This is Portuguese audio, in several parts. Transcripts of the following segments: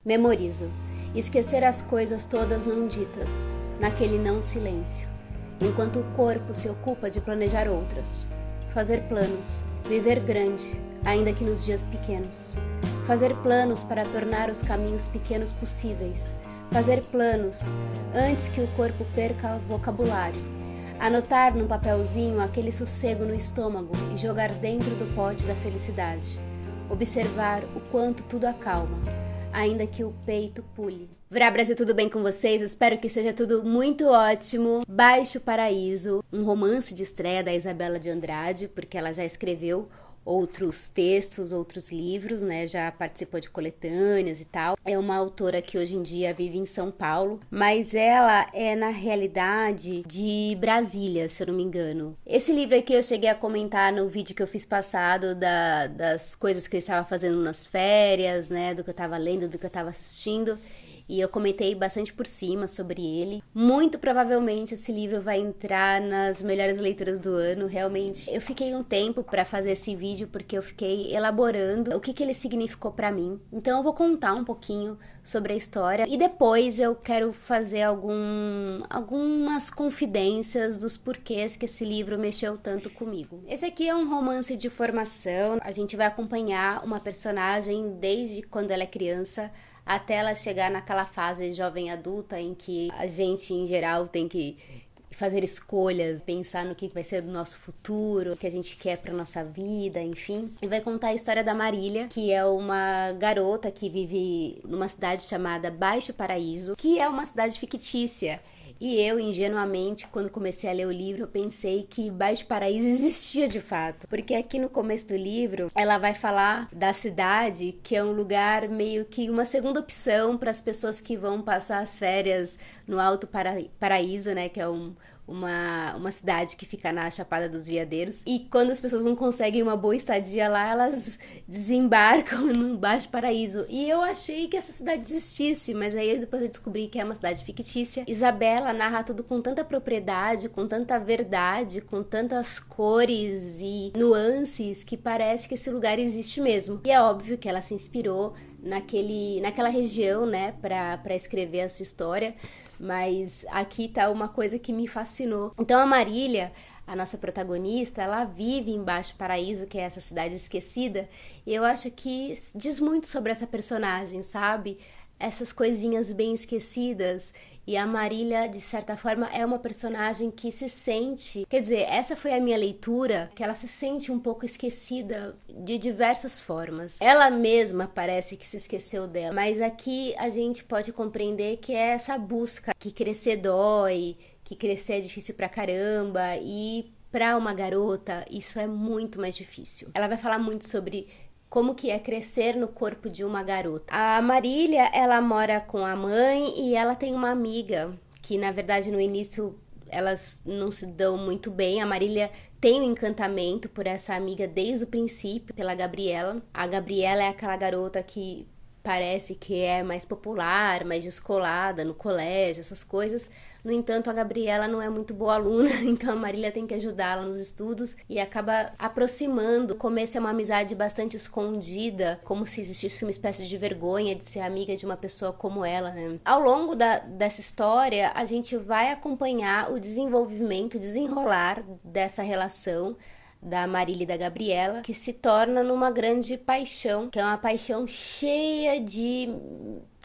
Memorizo. Esquecer as coisas todas não ditas, naquele não silêncio, enquanto o corpo se ocupa de planejar outras. Fazer planos, viver grande, ainda que nos dias pequenos. Fazer planos para tornar os caminhos pequenos possíveis. Fazer planos antes que o corpo perca o vocabulário. Anotar num papelzinho aquele sossego no estômago e jogar dentro do pote da felicidade. Observar o quanto tudo acalma, ainda que o peito pule. Vrá Brasil, tudo bem com vocês? Espero que seja tudo muito ótimo. Baixo Paraíso, um romance de estreia da Isabela de Andrade, porque ela já escreveu outros textos, outros livros, né? Já participou de coletâneas e tal. É uma autora que hoje em dia vive em São Paulo, mas ela é, na realidade, de Brasília, se eu não me engano. Esse livro aqui eu cheguei a comentar no vídeo que eu fiz passado das coisas que eu estava fazendo nas férias, né? Do que eu estava lendo, do que eu estava assistindo. E eu comentei bastante por cima sobre ele. Muito provavelmente esse livro vai entrar nas melhores leituras do ano, realmente. Eu fiquei um tempo para fazer esse vídeo porque eu fiquei elaborando o que ele significou para mim. Então eu vou contar um pouquinho sobre a história e depois eu quero fazer algumas confidências dos porquês que esse livro mexeu tanto comigo. Esse aqui é um romance de formação. A gente vai acompanhar uma personagem desde quando ela é criança até ela chegar naquela fase jovem adulta em que a gente, em geral, tem que fazer escolhas, pensar no que vai ser do nosso futuro, o que a gente quer pra nossa vida, enfim. E vai contar a história da Marília, que é uma garota que vive numa cidade chamada Baixo Paraíso, que é uma cidade fictícia. E eu, ingenuamente, quando comecei a ler o livro, eu pensei que Baixo Paraíso existia de fato. Porque aqui no começo do livro, ela vai falar da cidade, que é um lugar meio que uma segunda opção para as pessoas que vão passar as férias no Alto Paraíso, né? Que é uma cidade que fica na Chapada dos Veadeiros. E quando as pessoas não conseguem uma boa estadia lá, elas desembarcam no Baixo Paraíso. E eu achei que essa cidade existisse, mas aí depois eu descobri que é uma cidade fictícia. Isabela narra tudo com tanta propriedade, com tanta verdade, com tantas cores e nuances que parece que esse lugar existe mesmo. E é óbvio que ela se inspirou naquela região, né, para escrever a sua história. Mas aqui tá uma coisa que me fascinou. Então a Marília, a nossa protagonista, ela vive em Baixo Paraíso, que é essa cidade esquecida, e eu acho que diz muito sobre essa personagem, sabe? Essas coisinhas bem esquecidas. E a Marília, de certa forma, é uma personagem que se sente... Quer dizer, essa foi a minha leitura, que ela se sente um pouco esquecida de diversas formas. Ela mesma parece que se esqueceu dela, mas aqui a gente pode compreender que é essa busca, que crescer dói, que crescer é difícil pra caramba, e pra uma garota isso é muito mais difícil. Ela vai falar muito sobre como que é crescer no corpo de uma garota. A Marília, ela mora com a mãe e ela tem uma amiga que, na verdade, no início elas não se dão muito bem. A Marília tem um encantamento por essa amiga desde o princípio, pela Gabriela. A Gabriela é aquela garota que parece que é mais popular, mais descolada no colégio, essas coisas. No entanto, a Gabriela não é muito boa aluna, então a Marília tem que ajudá-la nos estudos e acaba aproximando. No começo é uma amizade bastante escondida, como se existisse uma espécie de vergonha de ser amiga de uma pessoa como ela, né? Ao longo dessa história, a gente vai acompanhar o desenvolvimento, o desenrolar dessa relação da Marília e da Gabriela, que se torna numa grande paixão, que é uma paixão cheia de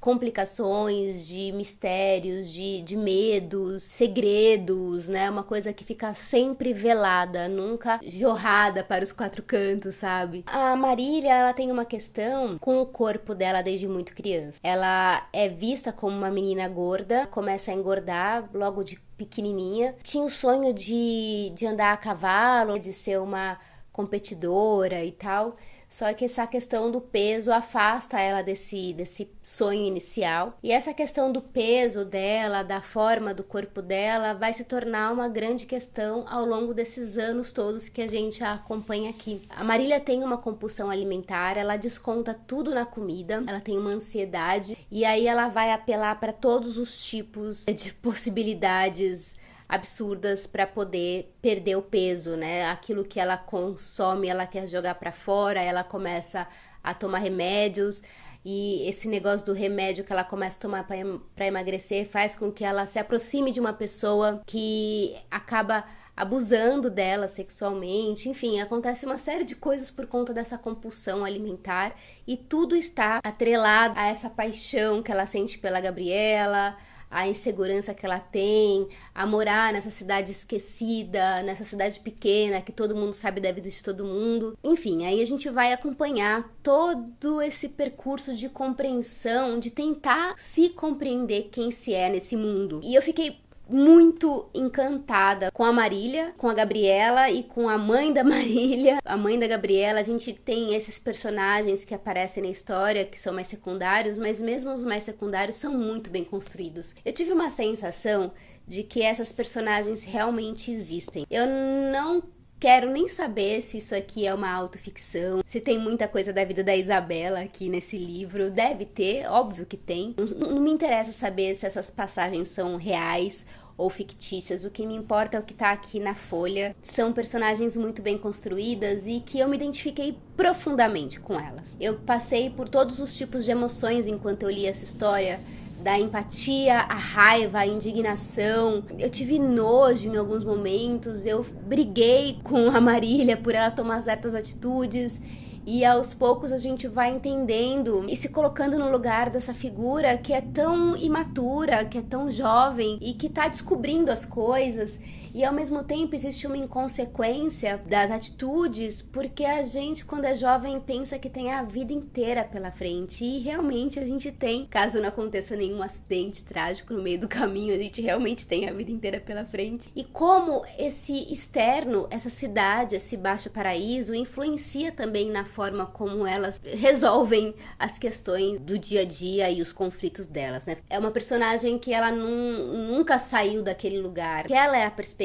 complicações, de mistérios, de medos, segredos, né? Uma coisa que fica sempre velada, nunca jorrada para os quatro cantos, sabe? A Marília, ela tem uma questão com o corpo dela desde muito criança. Ela é vista como uma menina gorda, começa a engordar logo de pequenininha. Tinha o sonho de andar a cavalo, de ser uma competidora e tal. Só que essa questão do peso afasta ela desse sonho inicial. E essa questão do peso dela, da forma do corpo dela, vai se tornar uma grande questão ao longo desses anos todos que a gente a acompanha aqui. A Marília tem uma compulsão alimentar, ela desconta tudo na comida, ela tem uma ansiedade e aí ela vai apelar para todos os tipos de possibilidades absurdas para poder perder o peso, né? Aquilo que ela consome, ela quer jogar para fora, ela começa a tomar remédios. e esse negócio do remédio que ela começa a tomar para emagrecer faz com que ela se aproxime de uma pessoa que acaba abusando dela sexualmente, enfim, acontece uma série de coisas por conta dessa compulsão alimentar e tudo está atrelado a essa paixão que ela sente pela Gabriela, a insegurança que ela tem, a morar nessa cidade esquecida, nessa cidade pequena que todo mundo sabe da vida de todo mundo. Enfim, aí a gente vai acompanhar todo esse percurso de compreensão, de tentar se compreender quem se é nesse mundo. E eu fiquei muito encantada com a Marília, com a Gabriela e com a mãe da Marília. A mãe da Gabriela, a gente tem esses personagens que aparecem na história, que são mais secundários, mas mesmo os mais secundários são muito bem construídos. Eu tive uma sensação de que essas personagens realmente existem. Eu não quero nem saber se isso aqui é uma autoficção, se tem muita coisa da vida da Isabela aqui nesse livro. Deve ter, óbvio que tem. Não me interessa saber se essas passagens são reais ou fictícias. O que me importa é o que tá aqui na folha. São personagens muito bem construídas e que eu me identifiquei profundamente com elas. Eu passei por todos os tipos de emoções enquanto eu li essa história, da empatia, a raiva, a indignação. Eu tive nojo em alguns momentos, eu briguei com a Marília por ela tomar certas atitudes. E aos poucos a gente vai entendendo e se colocando no lugar dessa figura que é tão imatura, que é tão jovem e que tá descobrindo as coisas. E ao mesmo tempo existe uma inconsequência das atitudes, porque a gente, quando é jovem, pensa que tem a vida inteira pela frente. E realmente a gente tem, caso não aconteça nenhum acidente trágico no meio do caminho, a gente realmente tem a vida inteira pela frente. E como esse externo, essa cidade, esse Baixo Paraíso, influencia também na forma como elas resolvem as questões do dia a dia e os conflitos delas, né? É uma personagem que ela nunca saiu daquele lugar, que ela é a perspectiva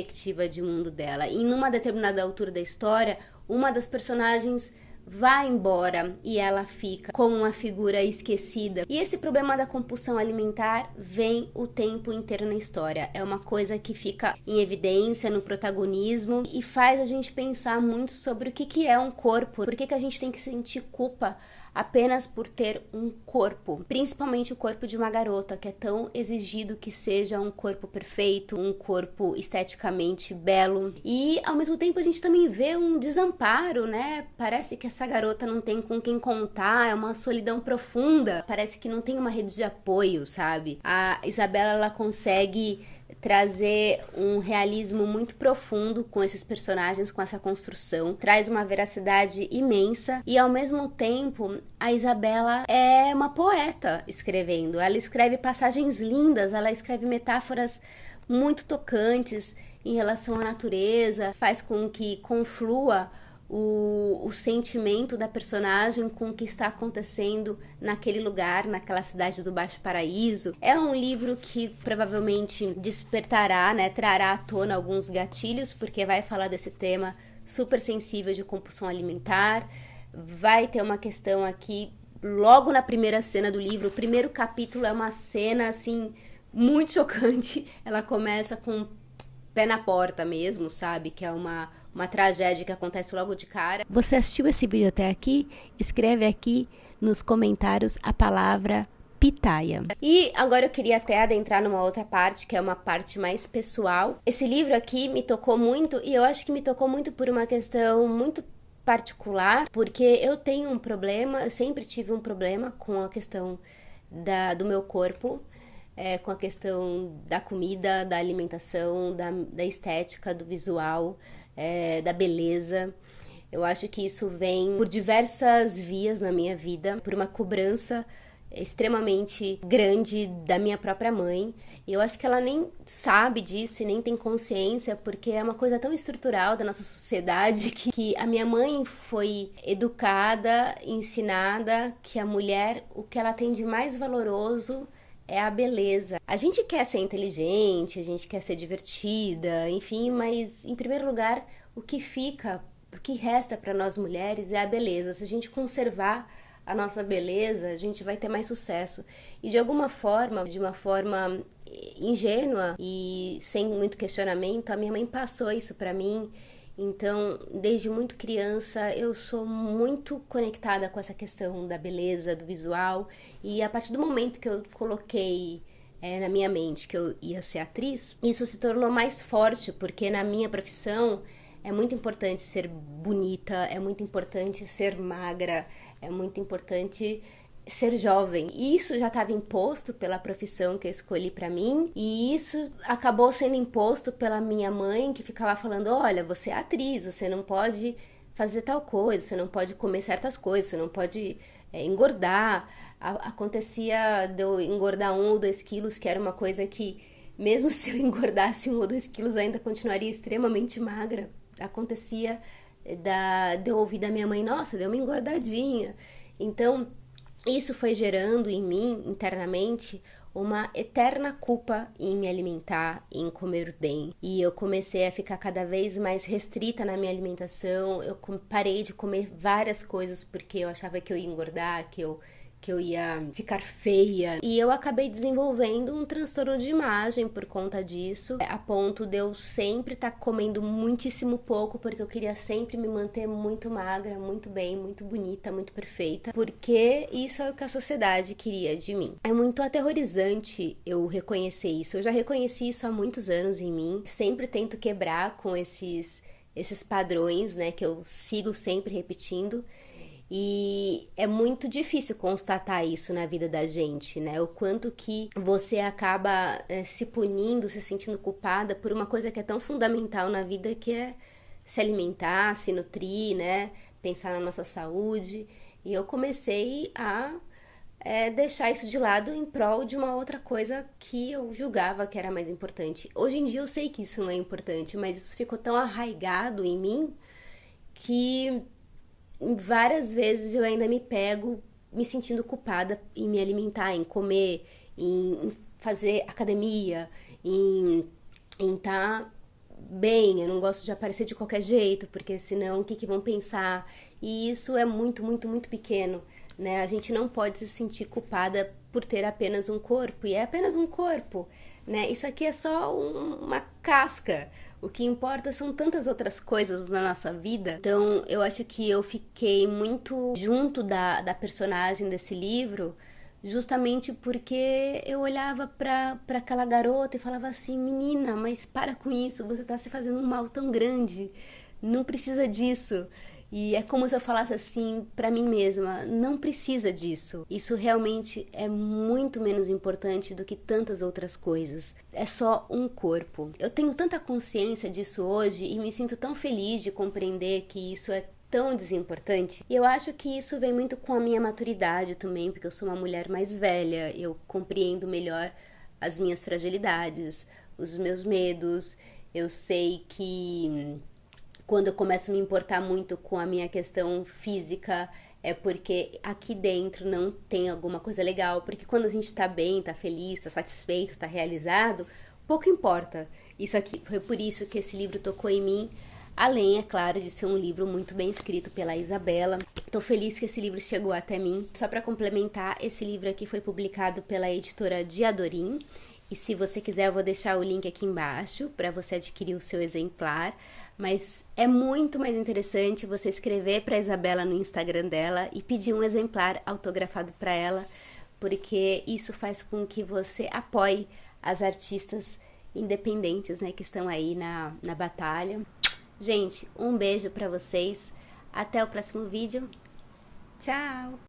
de mundo dela. E numa determinada altura da história, uma das personagens vai embora e ela fica como uma figura esquecida. E esse problema da compulsão alimentar vem o tempo inteiro na história. É uma coisa que fica em evidência no protagonismo e faz a gente pensar muito sobre o que é um corpo, por que a gente tem que sentir culpa apenas por ter um corpo, principalmente o corpo de uma garota, que é tão exigido que seja um corpo perfeito, um corpo esteticamente belo. E ao mesmo tempo a gente também vê um desamparo, né? Parece que essa garota não tem com quem contar, é uma solidão profunda, parece que não tem uma rede de apoio, sabe? A Isabela, ela consegue trazer um realismo muito profundo com esses personagens, com essa construção, traz uma veracidade imensa e ao mesmo tempo a Isabela é uma poeta escrevendo, ela escreve passagens lindas, ela escreve metáforas muito tocantes em relação à natureza, faz com que conflua o sentimento da personagem com o que está acontecendo naquele lugar, naquela cidade do Baixo Paraíso. É um livro que provavelmente despertará, né, trará à tona alguns gatilhos, porque vai falar desse tema super sensível de compulsão alimentar. Vai ter uma questão aqui, logo na primeira cena do livro, o primeiro capítulo é uma cena, assim, muito chocante. Ela começa com o pé na porta mesmo, sabe? Que é uma tragédia que acontece logo de cara. Você assistiu esse vídeo até aqui? Escreve aqui nos comentários a palavra pitaia. E agora eu queria até adentrar numa outra parte, que é uma parte mais pessoal. Esse livro aqui me tocou muito, e eu acho que me tocou muito por uma questão muito particular, porque eu tenho um problema, eu sempre tive um problema com a questão do meu corpo, com a questão da comida, da alimentação, da estética, do visual, da beleza. Eu acho que isso vem por diversas vias na minha vida, por uma cobrança extremamente grande da minha própria mãe. E eu acho que ela nem sabe disso e nem tem consciência, porque é uma coisa tão estrutural da nossa sociedade que a minha mãe foi educada, ensinada que a mulher, o que ela tem de mais valoroso é a beleza. A gente quer ser inteligente, a gente quer ser divertida, enfim, mas em primeiro lugar, o que resta para nós mulheres é a beleza. Se a gente conservar a nossa beleza, a gente vai ter mais sucesso. E de alguma forma, de uma forma ingênua e sem muito questionamento, a minha mãe passou isso para mim. Então, desde muito criança, eu sou muito conectada com essa questão da beleza, do visual. E a partir do momento que eu coloquei na minha mente que eu ia ser atriz, isso se tornou mais forte, porque na minha profissão é muito importante ser bonita, é muito importante ser magra, é muito importante ser jovem. E isso já estava imposto pela profissão que eu escolhi para mim, e isso acabou sendo imposto pela minha mãe, que ficava falando: olha, você é atriz, você não pode fazer tal coisa, você não pode comer certas coisas, você não pode engordar. Acontecia de eu engordar 1 ou 2 quilos, que era uma coisa que, mesmo se eu engordasse 1 ou 2 quilos, ainda continuaria extremamente magra. Acontecia de eu ouvir da minha mãe: nossa, deu uma engordadinha. Então, isso foi gerando em mim, internamente, uma eterna culpa em me alimentar, em comer bem. E eu comecei a ficar cada vez mais restrita na minha alimentação. Eu parei de comer várias coisas porque eu achava que eu ia engordar, que eu ia ficar feia. E eu acabei desenvolvendo um transtorno de imagem por conta disso, a ponto de eu sempre estar comendo muitíssimo pouco, porque eu queria sempre me manter muito magra, muito bem, muito bonita, muito perfeita, porque isso é o que a sociedade queria de mim. É muito aterrorizante eu reconhecer isso. Eu já reconheci isso há muitos anos em mim, sempre tento quebrar com esses padrões, né, que eu sigo sempre repetindo. E é muito difícil constatar isso na vida da gente, né? O quanto que você acaba se punindo, se sentindo culpada por uma coisa que é tão fundamental na vida, que é se alimentar, se nutrir, né? Pensar na nossa saúde. E eu comecei a deixar isso de lado em prol de uma outra coisa que eu julgava que era mais importante. Hoje em dia eu sei que isso não é importante, mas isso ficou tão arraigado em mim que várias vezes eu ainda me pego me sentindo culpada em me alimentar, em comer, em fazer academia, em estar bem. Eu não gosto de aparecer de qualquer jeito, porque senão o que vão pensar? E isso é muito, muito, muito pequeno, né? A gente não pode se sentir culpada por ter apenas um corpo, e é apenas um corpo, né? Isso aqui é só uma casca. O que importa são tantas outras coisas na nossa vida. Então, eu acho que eu fiquei muito junto da personagem desse livro, justamente porque eu olhava para aquela garota e falava assim: menina, mas para com isso, você tá se fazendo um mal tão grande, não precisa disso. E é como se eu falasse assim pra mim mesma: não precisa disso. Isso realmente é muito menos importante do que tantas outras coisas. É só um corpo. Eu tenho tanta consciência disso hoje e me sinto tão feliz de compreender que isso é tão desimportante. E eu acho que isso vem muito com a minha maturidade também, porque eu sou uma mulher mais velha, eu compreendo melhor as minhas fragilidades, os meus medos. Eu sei que quando eu começo a me importar muito com a minha questão física, é porque aqui dentro não tem alguma coisa legal. Porque quando a gente tá bem, tá feliz, tá satisfeito, tá realizado, pouco importa. Isso aqui foi por isso que esse livro tocou em mim. Além, é claro, de ser um livro muito bem escrito pela Isabela. Tô feliz que esse livro chegou até mim. Só para complementar, esse livro aqui foi publicado pela editora Diadorim. E se você quiser, eu vou deixar o link aqui embaixo para você adquirir o seu exemplar. Mas é muito mais interessante você escrever para a Isabela no Instagram dela e pedir um exemplar autografado para ela, porque isso faz com que você apoie as artistas independentes, né, que estão aí na batalha. Gente, um beijo para vocês. Até o próximo vídeo. Tchau!